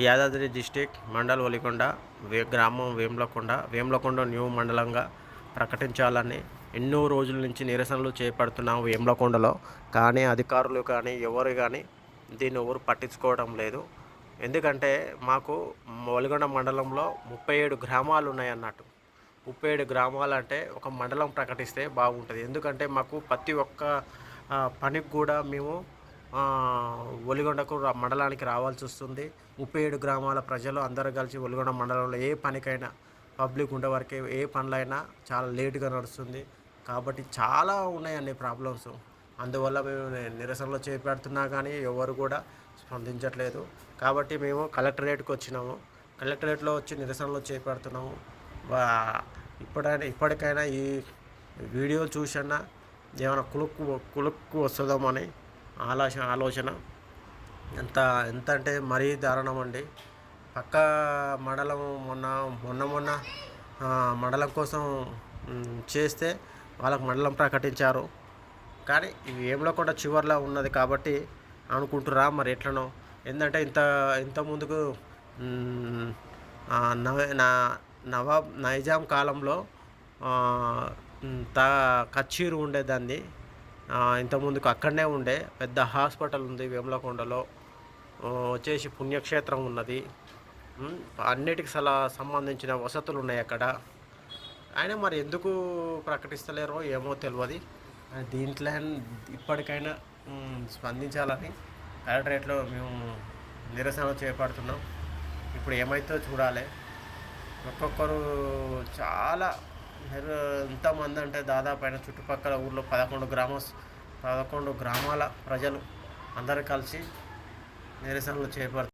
Yadadri district mandal Olikonda గ్రామం Vemulakonda new మండలంగా ప్రకటించాలని ఎన్నో రోజుల నుంచి నిరసనలు చేపడుతున్నాం వేములకొండలో. కానీ అధికారులు కానీ దీన్ని ఎవరు పట్టించుకోవడం లేదు. ఎందుకంటే మాకు ఒలిగొండ మండలంలో 37 గ్రామాలు ఉన్నాయన్నట్టు. 37 గ్రామాలు అంటే ఒక మండలం ప్రకటిస్తే బాగుంటుంది. ఎందుకంటే మాకు ప్రతి ఒక్క పనికి కూడా మేము ఒలిగొండకు మండలానికి రావాల్సి వస్తుంది. 37 గ్రామాల ప్రజలు అందరూ కలిసి ఒలిగొండ మండలంలో ఏ పనికైనా పబ్లిక్ ఉండేవరకే ఏ పనులైనా చాలా లేటుగా నడుస్తుంది. కాబట్టి చాలా ఉన్నాయండి ప్రాబ్లమ్స్. అందువల్ల మేము నిరసనలు చేపడుతున్నా కానీ ఎవరు కూడా స్పందించట్లేదు. కాబట్టి మేము కలెక్టరేట్కి వచ్చినాము. కలెక్టరేట్లో వచ్చి నిరసనలు చేపడుతున్నాము. ఇప్పటికైనా ఈ వీడియో చూసన్నా ఏమైనా కులుక్కు వస్తుందామని ఆలోచన. ఎంత అంటే మరీ దారుణం అండి. పక్క మండలం మొన్న మండలం కోసం చేస్తే వాళ్ళకు మండలం ప్రకటించారు. కానీ ఇవి వేములకొండ చివర్లో ఉన్నది కాబట్టి అనుకుంటురా మరి ఎట్లనో. ఏంటంటే ఇంత ముందుకు నవాబ్ నైజాం కాలంలో కచ్చీరు ఉండేదాన్ని. ఇంతకుముందుకు అక్కడనే ఉండే పెద్ద హాస్పిటల్ ఉంది వేములకొండలో. వచ్చేసి పుణ్యక్షేత్రం ఉన్నది. అన్నిటికి సంబంధించిన వసతులు ఉన్నాయి అక్కడ. అయినా మరి ఎందుకు ప్రకటిస్తలేరో ఏమో తెలియదు. దీంట్లో ఇప్పటికైనా స్పందించాలని కలెక్టరేట్లో మేము నిరసన చేపడుతున్నాం. ఇప్పుడు ఏమైతే చూడాలి. ఒక్కొక్కరు చాలా ఎంతమంది అంటే దాదాపు అయిన చుట్టుపక్కల ఊళ్ళో 11 గ్రామాల ప్రజలు అందరూ కలిసి నిరసనలు చేపడుతున్నారు.